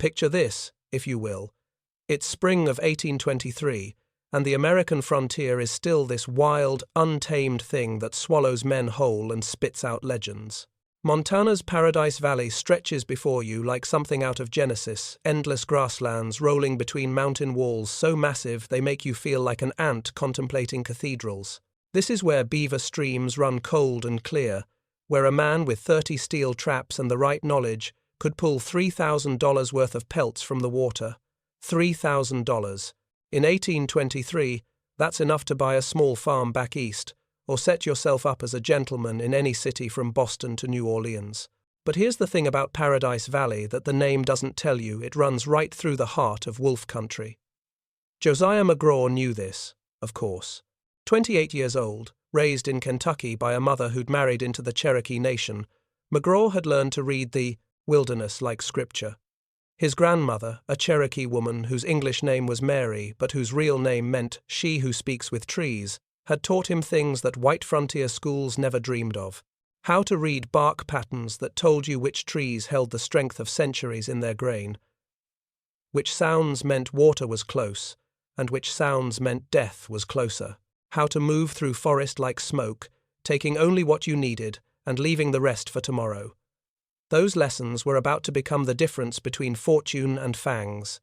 Picture this, if you will. It's spring of 1823, and the American frontier is still this wild, untamed thing that swallows men whole and spits out legends. Montana's Paradise Valley stretches before you like something out of Genesis, endless grasslands rolling between mountain walls so massive they make you feel like an ant contemplating cathedrals. This is where beaver streams run cold and clear, where a man with 30 steel traps and the right knowledge could pull $3,000 worth of pelts from the water. $3,000. In 1823, that's enough to buy a small farm back east, or set yourself up as a gentleman in any city from Boston to New Orleans. But here's the thing about Paradise Valley that the name doesn't tell you: it runs right through the heart of wolf country. Josiah McGraw knew this, of course. 28 years old, raised in Kentucky by a mother who'd married into the Cherokee Nation, McGraw had learned to read the wilderness like scripture. His grandmother, a Cherokee woman whose English name was Mary but whose real name meant "she who speaks with trees," had taught him things that white frontier schools never dreamed of. How to read bark patterns that told you which trees held the strength of centuries in their grain, which sounds meant water was close, and which sounds meant death was closer. How to move through forest like smoke, taking only what you needed and leaving the rest for tomorrow. Those lessons were about to become the difference between fortune and fangs.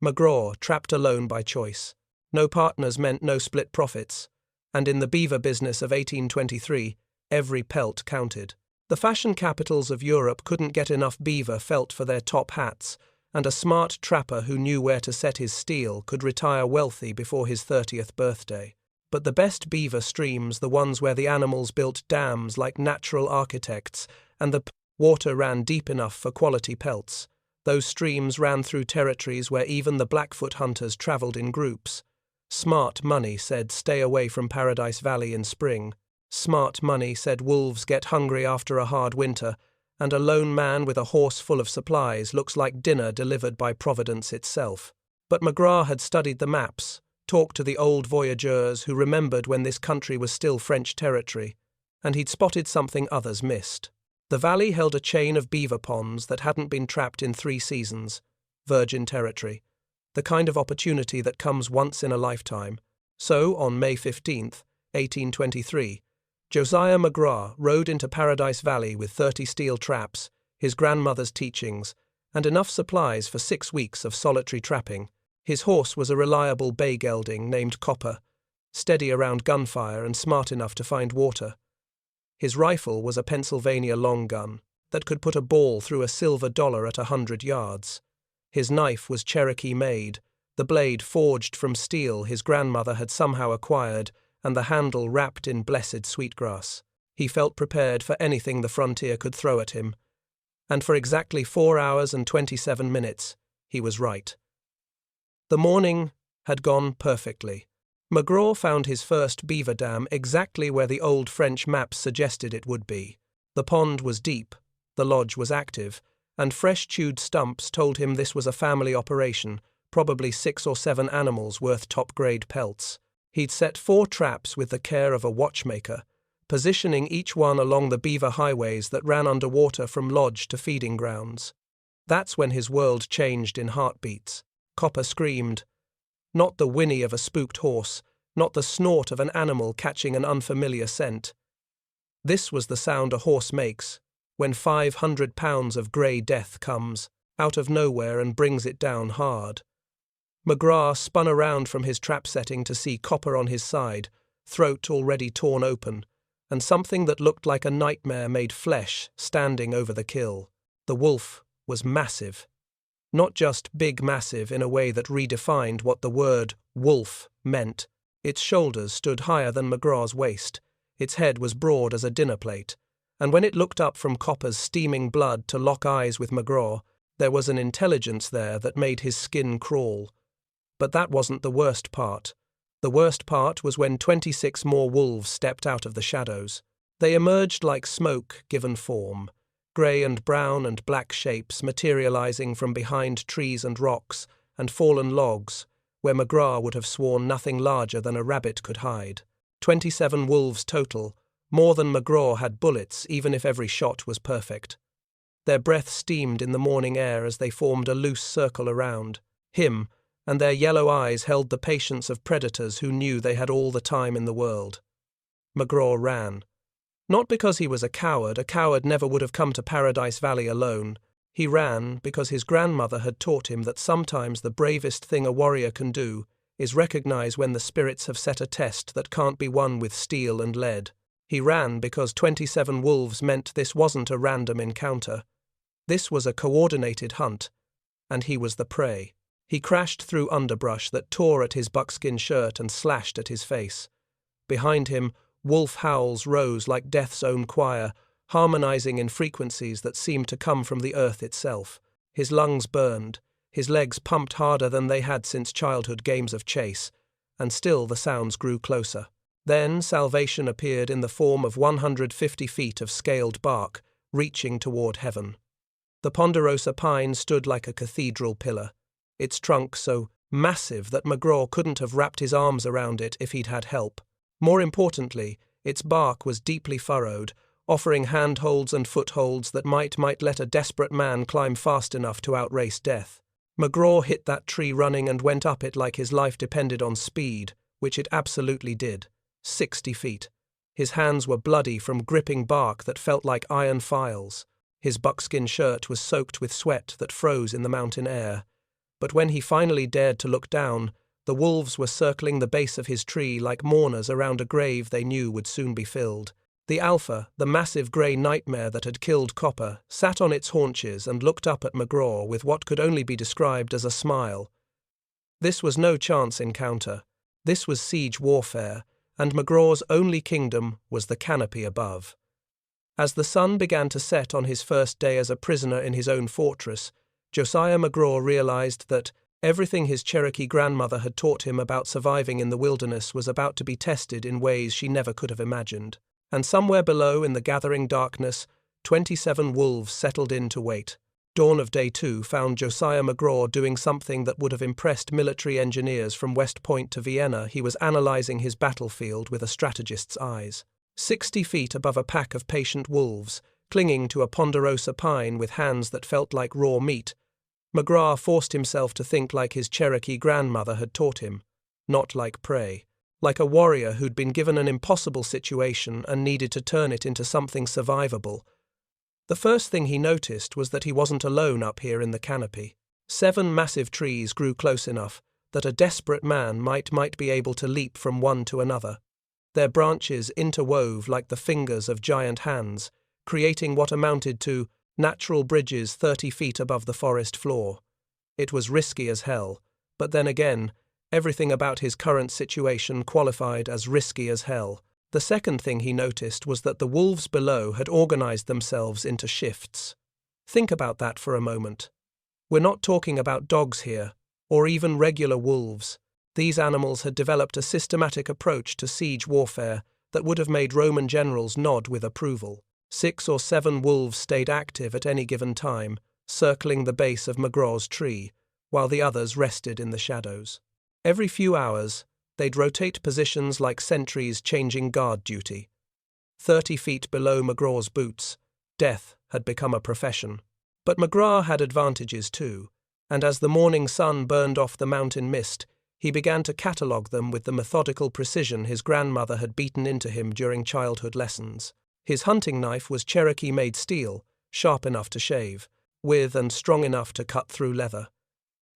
McGraw, trapped alone by choice. No partners meant no split profits. And in the beaver business of 1823, every pelt counted. The fashion capitals of Europe couldn't get enough beaver felt for their top hats, and a smart trapper who knew where to set his steel could retire wealthy before his 30th birthday. But the best beaver streams, the ones where the animals built dams like natural architects, and the water ran deep enough for quality pelts. Those streams ran through territories where even the Blackfoot hunters traveled in groups. Smart money said stay away from Paradise Valley in spring. Smart money said wolves get hungry after a hard winter, and a lone man with a horse full of supplies looks like dinner delivered by Providence itself. But McGraw had studied the maps, talked to the old voyageurs who remembered when this country was still French territory, and he'd spotted something others missed. The valley held a chain of beaver ponds that hadn't been trapped in 3 seasons, virgin territory, the kind of opportunity that comes once in a lifetime. So, on May 15th, 1823, Josiah McGraw rode into Paradise Valley with 30 steel traps, his grandmother's teachings, and enough supplies for 6 weeks of solitary trapping. His horse was a reliable bay gelding named Copper, steady around gunfire and smart enough to find water. His rifle was a Pennsylvania long gun that could put a ball through a silver dollar at 100 yards. His knife was Cherokee-made, the blade forged from steel his grandmother had somehow acquired, and the handle wrapped in blessed sweetgrass. He felt prepared for anything the frontier could throw at him. And for exactly 4 hours and 27 minutes, he was right. The morning had gone perfectly. McGraw found his first beaver dam exactly where the old French maps suggested it would be. The pond was deep, the lodge was active, and fresh chewed stumps told him this was a family operation, probably 6 or 7 animals worth top-grade pelts. He'd set 4 traps with the care of a watchmaker, positioning each one along the beaver highways that ran underwater from lodge to feeding grounds. That's when his world changed in heartbeats. Copper screamed. Not the whinny of a spooked horse, not the snort of an animal catching an unfamiliar scent. This was the sound a horse makes when 500 pounds of grey death comes out of nowhere and brings it down hard. McGraw spun around from his trap setting to see Copper on his side, throat already torn open, and something that looked like a nightmare-made flesh standing over the kill. The wolf was massive. Not just big massive in a way that redefined what the word wolf meant. Its shoulders stood higher than McGraw's waist, its head was broad as a dinner plate, and when it looked up from Copper's steaming blood to lock eyes with McGraw, there was an intelligence there that made his skin crawl. But that wasn't the worst part. The worst part was when 26 more wolves stepped out of the shadows. They emerged like smoke given form, grey and brown and black shapes materializing from behind trees and rocks and fallen logs, where McGraw would have sworn nothing larger than a rabbit could hide. 27 wolves total, more than McGraw had bullets even if every shot was perfect. Their breath steamed in the morning air as they formed a loose circle around him, and their yellow eyes held the patience of predators who knew they had all the time in the world. McGraw ran. Not because he was a coward never would have come to Paradise Valley alone. He ran because his grandmother had taught him that sometimes the bravest thing a warrior can do is recognize when the spirits have set a test that can't be won with steel and lead. He ran because 27 wolves meant this wasn't a random encounter. This was a coordinated hunt, and he was the prey. He crashed through underbrush that tore at his buckskin shirt and slashed at his face. Behind him, wolf howls rose like death's own choir, harmonizing in frequencies that seemed to come from the earth itself. His lungs burned, his legs pumped harder than they had since childhood games of chase, and still the sounds grew closer. Then salvation appeared in the form of 150 feet of scaled bark, reaching toward heaven. The ponderosa pine stood like a cathedral pillar, its trunk so massive that McGraw couldn't have wrapped his arms around it if he'd had help. More importantly, its bark was deeply furrowed, offering handholds and footholds that might let a desperate man climb fast enough to outrace death. McGraw hit that tree running and went up it like his life depended on speed, which it absolutely did. 60 feet. His hands were bloody from gripping bark that felt like iron files. His buckskin shirt was soaked with sweat that froze in the mountain air. But when he finally dared to look down, the wolves were circling the base of his tree like mourners around a grave they knew would soon be filled. The alpha, the massive grey nightmare that had killed Copper, sat on its haunches and looked up at McGraw with what could only be described as a smile. This was no chance encounter. This was siege warfare, and McGraw's only kingdom was the canopy above. As the sun began to set on his first day as a prisoner in his own fortress, Josiah McGraw realized that everything his Cherokee grandmother had taught him about surviving in the wilderness was about to be tested in ways she never could have imagined. And somewhere below in the gathering darkness, 27 wolves settled in to wait. Dawn of Day 2 found Josiah McGraw doing something that would have impressed military engineers from West Point to Vienna. He was analyzing his battlefield with a strategist's eyes. 60 feet above a pack of patient wolves, clinging to a ponderosa pine with hands that felt like raw meat, McGraw forced himself to think like his Cherokee grandmother had taught him, not like prey. Like a warrior who'd been given an impossible situation and needed to turn it into something survivable. The first thing he noticed was that he wasn't alone up here in the canopy. 7 massive trees grew close enough that a desperate man might be able to leap from one to another. Their branches interwove like the fingers of giant hands, creating what amounted to natural bridges 30 feet above the forest floor. It was risky as hell, but then again, everything about his current situation qualified as risky as hell. The second thing he noticed was that the wolves below had organized themselves into shifts. Think about that for a moment. We're not talking about dogs here, or even regular wolves. These animals had developed a systematic approach to siege warfare that would have made Roman generals nod with approval. 6 or 7 wolves stayed active at any given time, circling the base of McGraw's tree, while the others rested in the shadows. Every few hours, they'd rotate positions like sentries changing guard duty. 30 feet below McGraw's boots, death had become a profession. But McGraw had advantages too, and as the morning sun burned off the mountain mist, he began to catalogue them with the methodical precision his grandmother had beaten into him during childhood lessons. His hunting knife was Cherokee-made steel, sharp enough to shave, with and strong enough to cut through leather.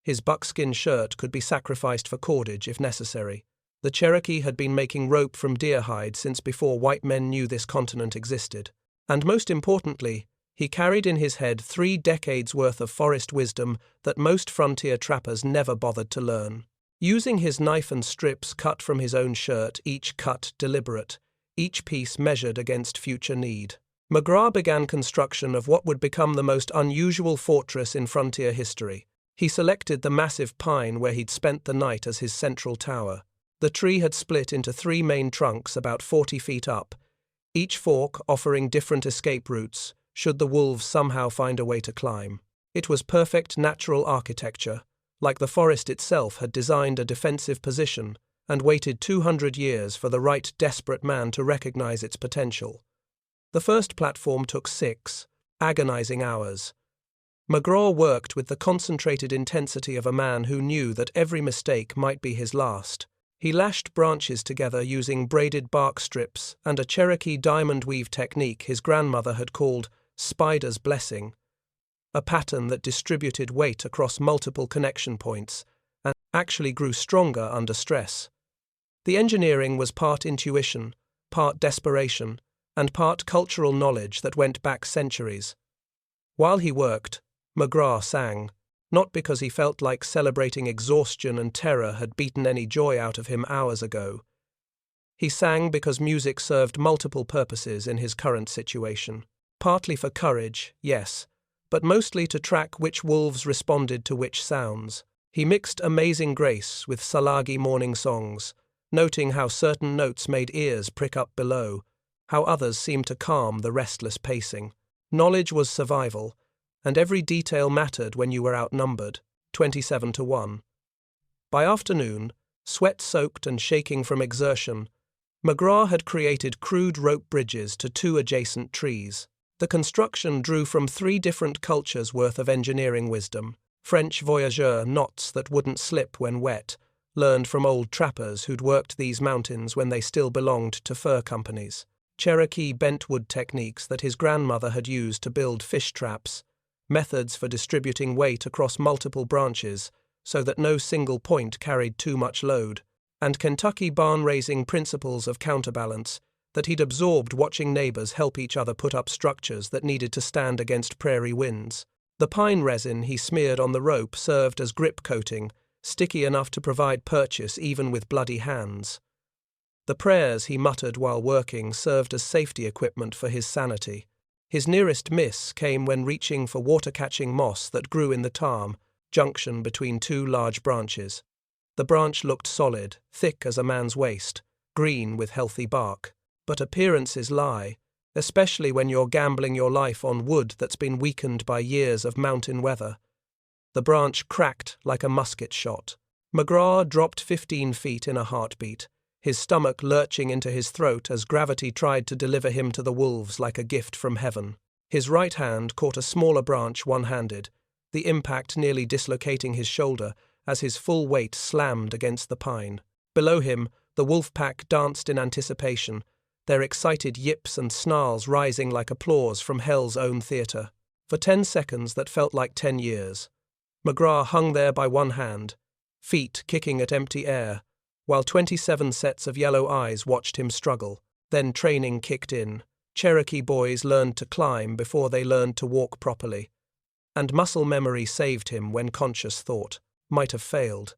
His buckskin shirt could be sacrificed for cordage if necessary. The Cherokee had been making rope from deer hide since before white men knew this continent existed. And most importantly, he carried in his head 3 decades worth of forest wisdom that most frontier trappers never bothered to learn. Using his knife and strips cut from his own shirt, each cut deliberate, each piece measured against future need, McGraw began construction of what would become the most unusual fortress in frontier history. He selected the massive pine where he'd spent the night as his central tower. The tree had split into 3 main trunks about 40 feet up, each fork offering different escape routes should the wolves somehow find a way to climb. It was perfect natural architecture, like the forest itself had designed a defensive position and waited 200 years for the right desperate man to recognize its potential. The first platform took 6, agonizing hours. McGraw worked with the concentrated intensity of a man who knew that every mistake might be his last. He lashed branches together using braided bark strips and a Cherokee diamond weave technique his grandmother had called spider's blessing, a pattern that distributed weight across multiple connection points and actually grew stronger under stress. The engineering was part intuition, part desperation, and part cultural knowledge that went back centuries. While he worked, McGraw sang, not because he felt like celebrating exhaustion and terror had beaten any joy out of him hours ago. He sang because music served multiple purposes in his current situation. Partly for courage, yes, but mostly to track which wolves responded to which sounds. He mixed Amazing Grace with Salagi morning songs, noting how certain notes made ears prick up below, how others seemed to calm the restless pacing. Knowledge was survival, and every detail mattered when you were outnumbered, 27-1. By afternoon, sweat-soaked and shaking from exertion, McGraw had created crude rope bridges to 2 adjacent trees. The construction drew from 3 different cultures' worth of engineering wisdom. French voyageur knots that wouldn't slip when wet, learned from old trappers who'd worked these mountains when they still belonged to fur companies. Cherokee bentwood techniques that his grandmother had used to build fish traps, methods for distributing weight across multiple branches so that no single point carried too much load, and Kentucky barn-raising principles of counterbalance that he'd absorbed watching neighbors help each other put up structures that needed to stand against prairie winds. The pine resin he smeared on the rope served as grip coating, sticky enough to provide purchase even with bloody hands. The prayers he muttered while working served as safety equipment for his sanity. His nearest miss came when reaching for water-catching moss that grew in the tarn junction between 2 large branches. The branch looked solid, thick as a man's waist, green with healthy bark. But appearances lie, especially when you're gambling your life on wood that's been weakened by years of mountain weather. The branch cracked like a musket shot. McGraw dropped 15 feet in a heartbeat, his stomach lurching into his throat as gravity tried to deliver him to the wolves like a gift from heaven. His right hand caught a smaller branch one-handed, the impact nearly dislocating his shoulder as his full weight slammed against the pine. Below him, the wolf pack danced in anticipation, their excited yips and snarls rising like applause from hell's own theatre. For 10 seconds that felt like 10 years. McGraw hung there by one hand, feet kicking at empty air, while 27 sets of yellow eyes watched him struggle. Then training kicked in. Cherokee boys learned to climb before they learned to walk properly. And muscle memory saved him when conscious thought might have failed.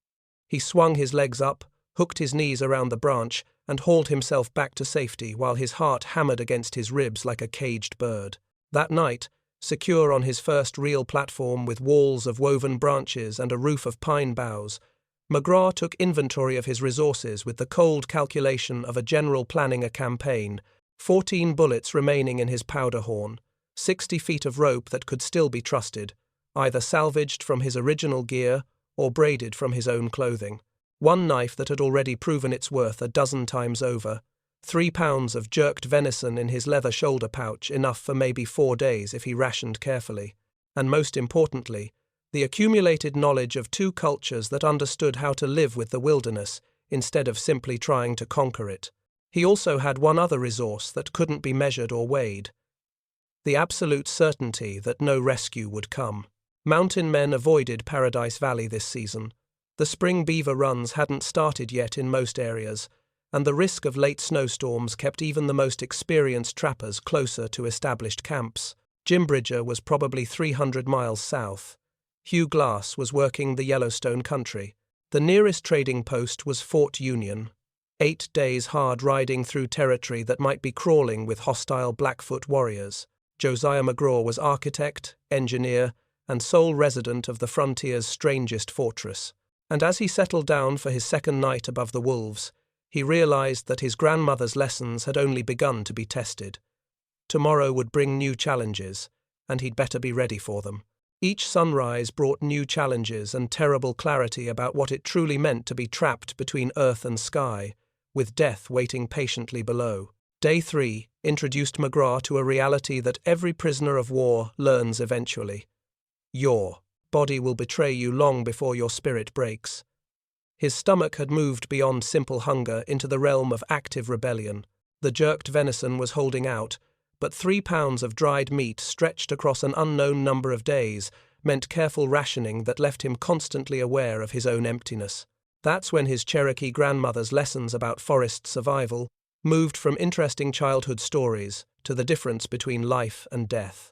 He swung his legs up, hooked his knees around the branch, and hauled himself back to safety while his heart hammered against his ribs like a caged bird. That night, secure on his first real platform with walls of woven branches and a roof of pine boughs, McGraw took inventory of his resources with the cold calculation of a general planning a campaign, 14 bullets remaining in his powder horn, 60 feet of rope that could still be trusted, either salvaged from his original gear or braided from his own clothing. 1 knife that had already proven its worth a dozen times over, 3 pounds of jerked venison in his leather shoulder pouch, enough for maybe 4 days if he rationed carefully, and most importantly, the accumulated knowledge of 2 cultures that understood how to live with the wilderness instead of simply trying to conquer it. He also had one other resource that couldn't be measured or weighed: the absolute certainty that no rescue would come. Mountain men avoided Paradise Valley this season. The spring beaver runs hadn't started yet in most areas, and the risk of late snowstorms kept even the most experienced trappers closer to established camps. Jim Bridger was probably 300 miles south. Hugh Glass was working the Yellowstone country. The nearest trading post was Fort Union. 8 days hard riding through territory that might be crawling with hostile Blackfoot warriors. Josiah McGraw was architect, engineer, and sole resident of the frontier's strangest fortress. And as he settled down for his second night above the wolves, he realized that his grandmother's lessons had only begun to be tested. Tomorrow would bring new challenges, and he'd better be ready for them. Each sunrise brought new challenges and terrible clarity about what it truly meant to be trapped between earth and sky, with death waiting patiently below. Day 3 introduced McGraw to a reality that every prisoner of war learns eventually. Your body will betray you long before your spirit breaks. His stomach had moved beyond simple hunger into the realm of active rebellion. The jerked venison was holding out, but 3 pounds of dried meat stretched across an unknown number of days meant careful rationing that left him constantly aware of his own emptiness. That's when his Cherokee grandmother's lessons about forest survival moved from interesting childhood stories to the difference between life and death.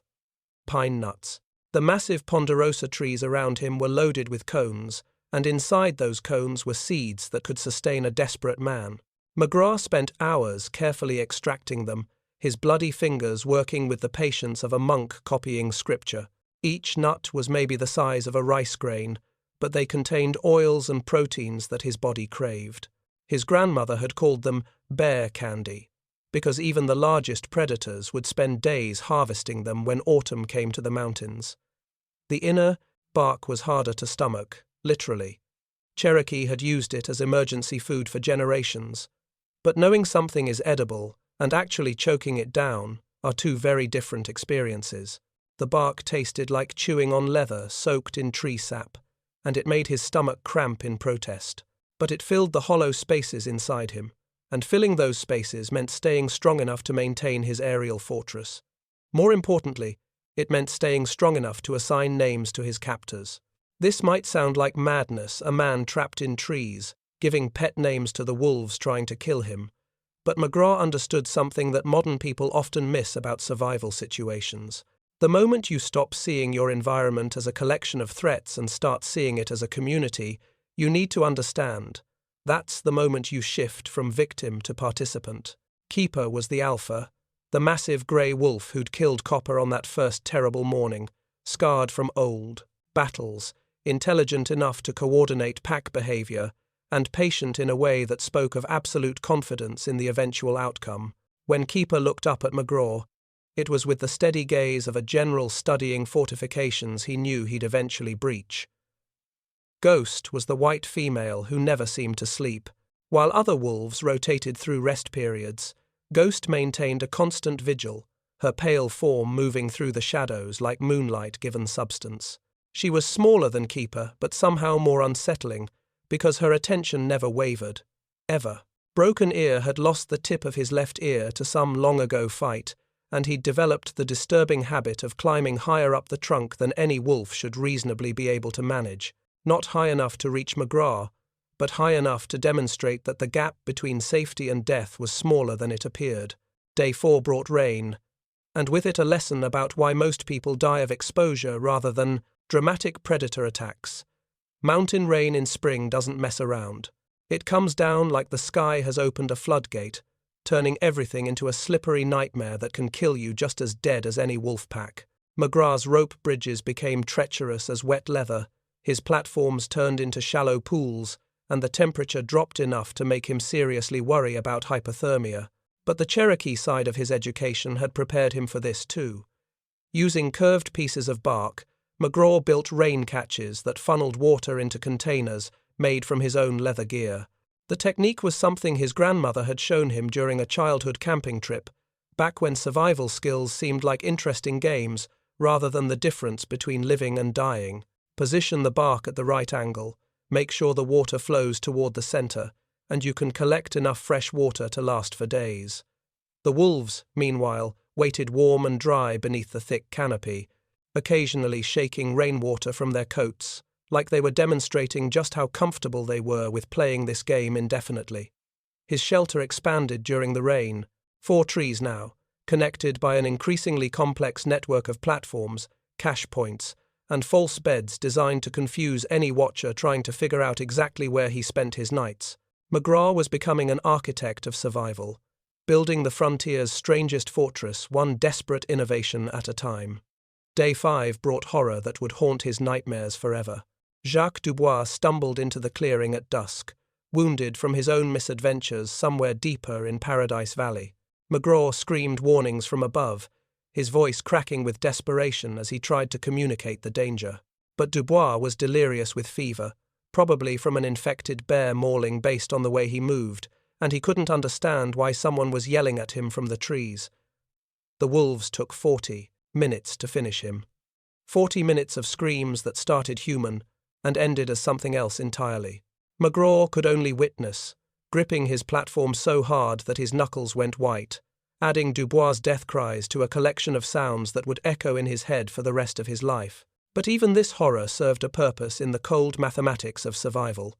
Pine nuts. The massive ponderosa trees around him were loaded with cones, and inside those cones were seeds that could sustain a desperate man. McGraw spent hours carefully extracting them, his bloody fingers working with the patience of a monk copying scripture. Each nut was maybe the size of a rice grain, but they contained oils and proteins that his body craved. His grandmother had called them bear candy, because even the largest predators would spend days harvesting them when autumn came to the mountains. The inner bark was harder to stomach, literally. Cherokee had used it as emergency food for generations. But knowing something is edible and actually choking it down are two very different experiences. The bark tasted like chewing on leather soaked in tree sap, and it made his stomach cramp in protest. But it filled the hollow spaces inside him, and filling those spaces meant staying strong enough to maintain his aerial fortress. More importantly, it meant staying strong enough to assign names to his captors. This might sound like madness, a man trapped in trees, giving pet names to the wolves trying to kill him, but McGraw understood something that modern people often miss about survival situations. The moment you stop seeing your environment as a collection of threats and start seeing it as a community, you need to understand. That's the moment you shift from victim to participant. Keeper was the alpha, the massive grey wolf who'd killed Copper on that first terrible morning, scarred from old battles, intelligent enough to coordinate pack behavior, and patient in a way that spoke of absolute confidence in the eventual outcome. When Keeper looked up at McGraw, it was with the steady gaze of a general studying fortifications he knew he'd eventually breach. Ghost was the white female who never seemed to sleep. While other wolves rotated through rest periods, Ghost maintained a constant vigil, her pale form moving through the shadows like moonlight given substance. She was smaller than Keeper, but somehow more unsettling, because her attention never wavered. Ever. Broken Ear had lost the tip of his left ear to some long-ago fight, and he'd developed the disturbing habit of climbing higher up the trunk than any wolf should reasonably be able to manage. Not high enough to reach McGraw, but high enough to demonstrate that the gap between safety and death was smaller than it appeared. Day 4 brought rain, and with it a lesson about why most people die of exposure rather than dramatic predator attacks. Mountain rain in spring doesn't mess around. It comes down like the sky has opened a floodgate, turning everything into a slippery nightmare that can kill you just as dead as any wolf pack. McGraw's rope bridges became treacherous as wet leather, his platforms turned into shallow pools, and the temperature dropped enough to make him seriously worry about hypothermia. But the Cherokee side of his education had prepared him for this too. Using curved pieces of bark, McGraw built rain catches that funneled water into containers made from his own leather gear. The technique was something his grandmother had shown him during a childhood camping trip, back when survival skills seemed like interesting games rather than the difference between living and dying. Position the bark at the right angle, make sure the water flows toward the center, and you can collect enough fresh water to last for days. The wolves, meanwhile, waited warm and dry beneath the thick canopy, occasionally shaking rainwater from their coats, like they were demonstrating just how comfortable they were with playing this game indefinitely. His shelter expanded during the rain, 4 trees now, connected by an increasingly complex network of platforms, cache points, and false beds designed to confuse any watcher trying to figure out exactly where he spent his nights. McGraw was becoming an architect of survival, building the frontier's strangest fortress, one desperate innovation at a time. Day 5 brought horror that would haunt his nightmares forever. Jacques Dubois stumbled into the clearing at dusk, wounded from his own misadventures somewhere deeper in Paradise Valley. McGraw screamed warnings from above, his voice cracking with desperation as he tried to communicate the danger. But Dubois was delirious with fever, probably from an infected bear mauling based on the way he moved, and he couldn't understand why someone was yelling at him from the trees. The wolves took 40 minutes to finish him. 40 minutes of screams that started human and ended as something else entirely. McGraw could only witness, gripping his platform so hard that his knuckles went white, adding Dubois' death cries to a collection of sounds that would echo in his head for the rest of his life. But even this horror served a purpose in the cold mathematics of survival.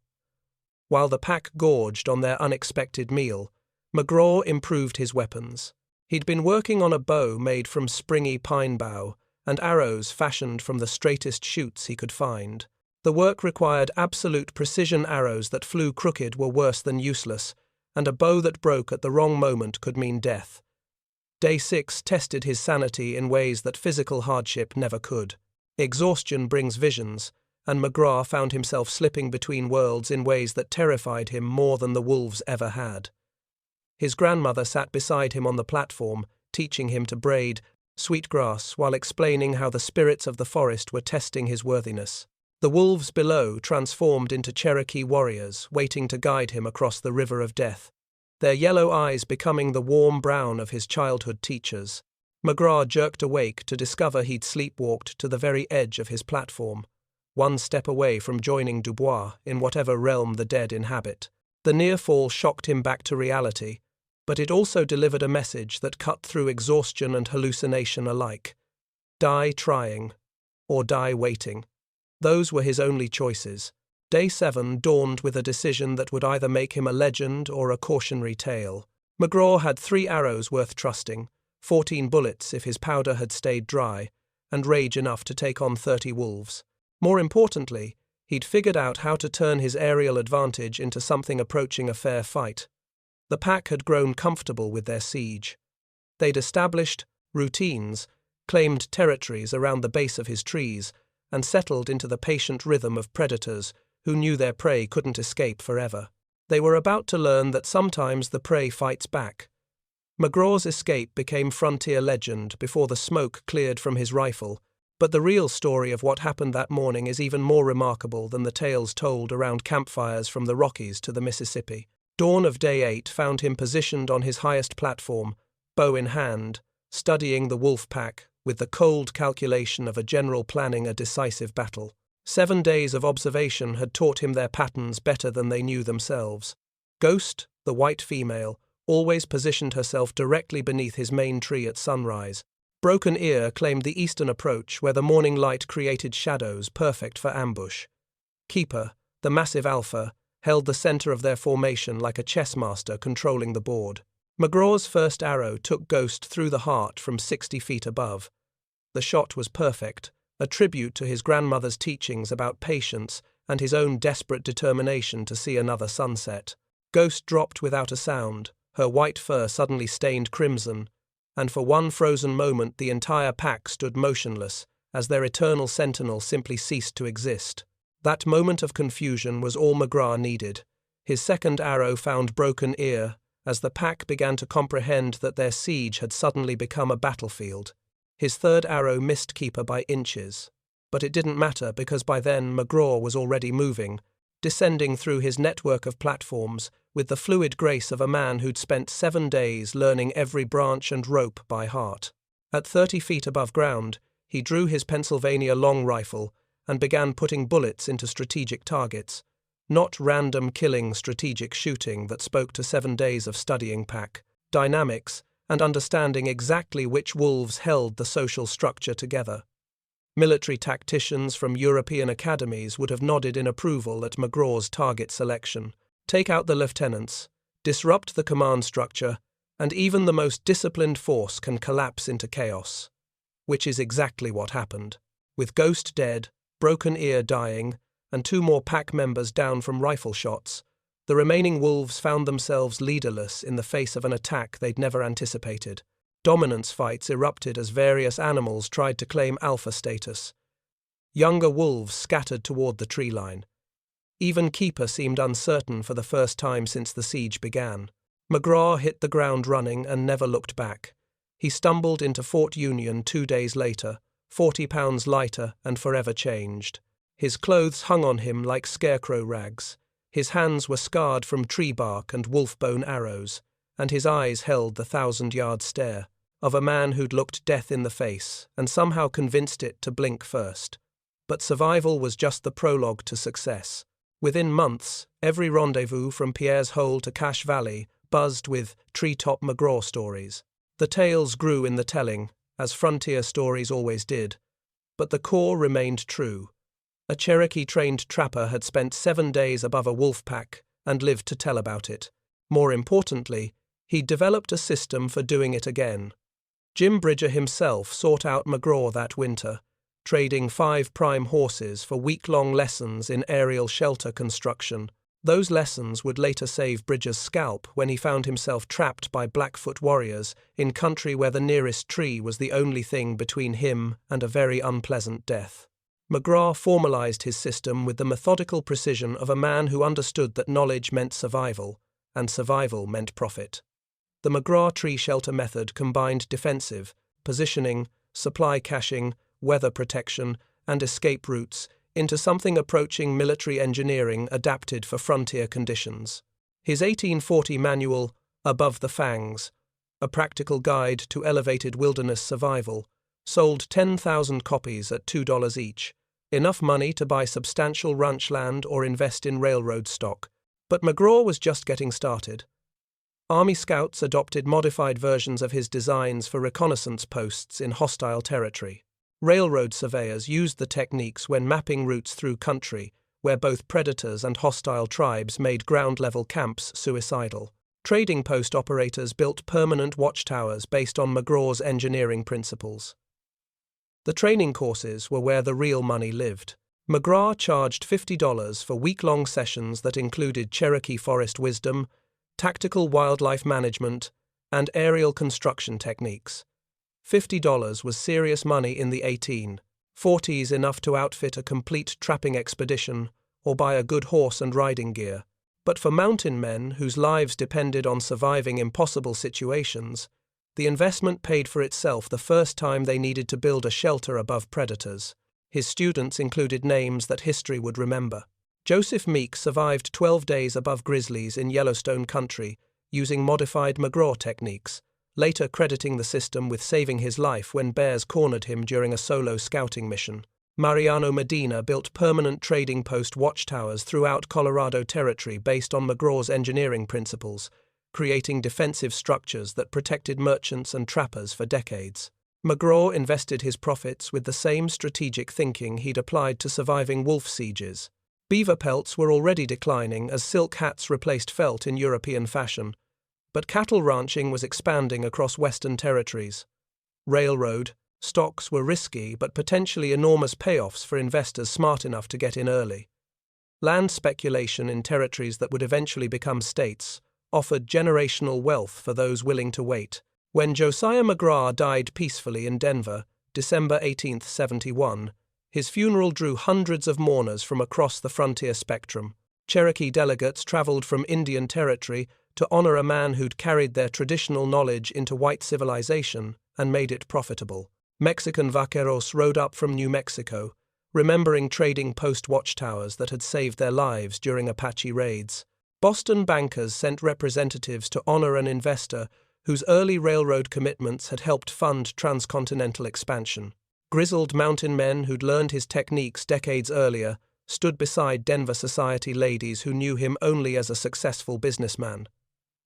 While the pack gorged on their unexpected meal, McGraw improved his weapons. He'd been working on a bow made from springy pine bough and arrows fashioned from the straightest shoots he could find. The work required absolute precision. Arrows that flew crooked were worse than useless, and a bow that broke at the wrong moment could mean death. Day 6 tested his sanity in ways that physical hardship never could. Exhaustion brings visions, and McGraw found himself slipping between worlds in ways that terrified him more than the wolves ever had. His grandmother sat beside him on the platform, teaching him to braid sweetgrass while explaining how the spirits of the forest were testing his worthiness. The wolves below transformed into Cherokee warriors, waiting to guide him across the river of death, their yellow eyes becoming the warm brown of his childhood teachers. McGraw jerked awake to discover he'd sleepwalked to the very edge of his platform, one step away from joining Dubois in whatever realm the dead inhabit. The near fall shocked him back to reality, but it also delivered a message that cut through exhaustion and hallucination alike. Die trying, or die waiting. Those were his only choices. Day 7 dawned with a decision that would either make him a legend or a cautionary tale. McGraw had 3 arrows worth trusting, 14 bullets if his powder had stayed dry, and rage enough to take on 30 wolves. More importantly, he'd figured out how to turn his aerial advantage into something approaching a fair fight. The pack had grown comfortable with their siege. They'd established routines, claimed territories around the base of his trees, and settled into the patient rhythm of predators who knew their prey couldn't escape forever. They were about to learn that sometimes the prey fights back. McGraw's escape became frontier legend before the smoke cleared from his rifle, but the real story of what happened that morning is even more remarkable than the tales told around campfires from the Rockies to the Mississippi. Dawn of Day 8 found him positioned on his highest platform, bow in hand, studying the wolf pack with the cold calculation of a general planning a decisive battle. 7 days of observation had taught him their patterns better than they knew themselves. Ghost, the white female, always positioned herself directly beneath his main tree at sunrise. Broken Ear claimed the eastern approach where the morning light created shadows perfect for ambush. Keeper, the massive alpha, held the center of their formation like a chess master controlling the board. McGraw's first arrow took Ghost through the heart from 60 feet above. The shot was perfect, a tribute to his grandmother's teachings about patience and his own desperate determination to see another sunset. Ghost dropped without a sound, her white fur suddenly stained crimson, and for one frozen moment the entire pack stood motionless, as their eternal sentinel simply ceased to exist. That moment of confusion was all McGraw needed. His second arrow found Broken Ear, as the pack began to comprehend that their siege had suddenly become a battlefield. His third arrow missed Keeper by inches, but it didn't matter because by then McGraw was already moving, descending through his network of platforms with the fluid grace of a man who'd spent 7 days learning every branch and rope by heart. At 30 feet above ground, he drew his Pennsylvania long rifle and began putting bullets into strategic targets, not random killing strategic shooting that spoke to 7 days of studying pack dynamics and understanding exactly which wolves held the social structure together. Military tacticians from European academies would have nodded in approval at McGraw's target selection. Take out the lieutenants, disrupt the command structure, and even the most disciplined force can collapse into chaos. Which is exactly what happened. With Ghost dead, Broken Ear dying, and 2 more pack members down from rifle shots, the remaining wolves found themselves leaderless in the face of an attack they'd never anticipated. Dominance fights erupted as various animals tried to claim alpha status. Younger wolves scattered toward the tree line. Even Keeper seemed uncertain for the first time since the siege began. McGraw hit the ground running and never looked back. He stumbled into Fort Union 2 days later, 40 pounds lighter and forever changed. His clothes hung on him like scarecrow rags. His hands were scarred from tree bark and wolf-bone arrows, and his eyes held the 1,000-yard stare of a man who'd looked death in the face and somehow convinced it to blink first. But survival was just the prologue to success. Within months, every rendezvous from Pierre's Hole to Cache Valley buzzed with treetop McGraw stories. The tales grew in the telling, as frontier stories always did, but the core remained true. A Cherokee-trained trapper had spent 7 days above a wolf pack and lived to tell about it. More importantly, he'd developed a system for doing it again. Jim Bridger himself sought out McGraw that winter, trading 5 prime horses for week-long lessons in aerial shelter construction. Those lessons would later save Bridger's scalp when he found himself trapped by Blackfoot warriors in country where the nearest tree was the only thing between him and a very unpleasant death. McGraw formalized his system with the methodical precision of a man who understood that knowledge meant survival, and survival meant profit. The McGraw tree shelter method combined defensive, positioning, supply caching, weather protection, and escape routes into something approaching military engineering adapted for frontier conditions. His 1840 manual, Above the Fangs, a practical guide to elevated wilderness survival, sold 10,000 copies at $2 each, enough money to buy substantial ranch land or invest in railroad stock. But McGraw was just getting started. Army scouts adopted modified versions of his designs for reconnaissance posts in hostile territory. Railroad surveyors used the techniques when mapping routes through country where both predators and hostile tribes made ground-level camps suicidal. Trading post operators built permanent watchtowers based on McGraw's engineering principles. The training courses were where the real money lived. McGraw charged $50 for week-long sessions that included Cherokee forest wisdom, tactical wildlife management, and aerial construction techniques. $50 was serious money in the 1840s, enough to outfit a complete trapping expedition or buy a good horse and riding gear. But for mountain men whose lives depended on surviving impossible situations, the investment paid for itself the first time they needed to build a shelter above predators. His students included names that history would remember. Joseph Meek survived 12 days above grizzlies in Yellowstone country using modified McGraw techniques, later crediting the system with saving his life when bears cornered him during a solo scouting mission. Mariano Medina built permanent trading post watchtowers throughout Colorado Territory based on McGraw's engineering principles, creating defensive structures that protected merchants and trappers for decades. McGraw invested his profits with the same strategic thinking he'd applied to surviving wolf sieges. Beaver pelts were already declining as silk hats replaced felt in European fashion, but cattle ranching was expanding across Western territories. Railroad stocks were risky but potentially enormous payoffs for investors smart enough to get in early. Land speculation in territories that would eventually become states offered generational wealth for those willing to wait. When Josiah McGraw died peacefully in Denver, December 1871, his funeral drew hundreds of mourners from across the frontier spectrum. Cherokee delegates traveled from Indian Territory to honor a man who'd carried their traditional knowledge into white civilization and made it profitable. Mexican vaqueros rode up from New Mexico, remembering trading post watchtowers that had saved their lives during Apache raids. Boston bankers sent representatives to honor an investor whose early railroad commitments had helped fund transcontinental expansion. Grizzled mountain men who'd learned his techniques decades earlier stood beside Denver society ladies who knew him only as a successful businessman.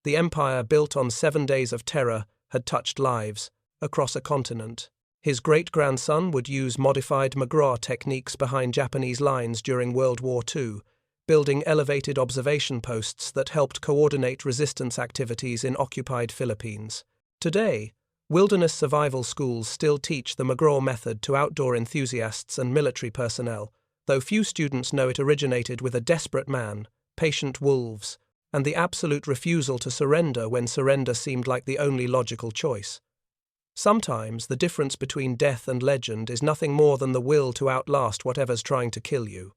The empire built on 7 days of terror had touched lives across a continent. His great-grandson would use modified McGraw techniques behind Japanese lines during World War II, building elevated observation posts that helped coordinate resistance activities in occupied Philippines. Today, wilderness survival schools still teach the McGraw method to outdoor enthusiasts and military personnel, though few students know it originated with a desperate man, patient wolves, and the absolute refusal to surrender when surrender seemed like the only logical choice. Sometimes the difference between death and legend is nothing more than the will to outlast whatever's trying to kill you.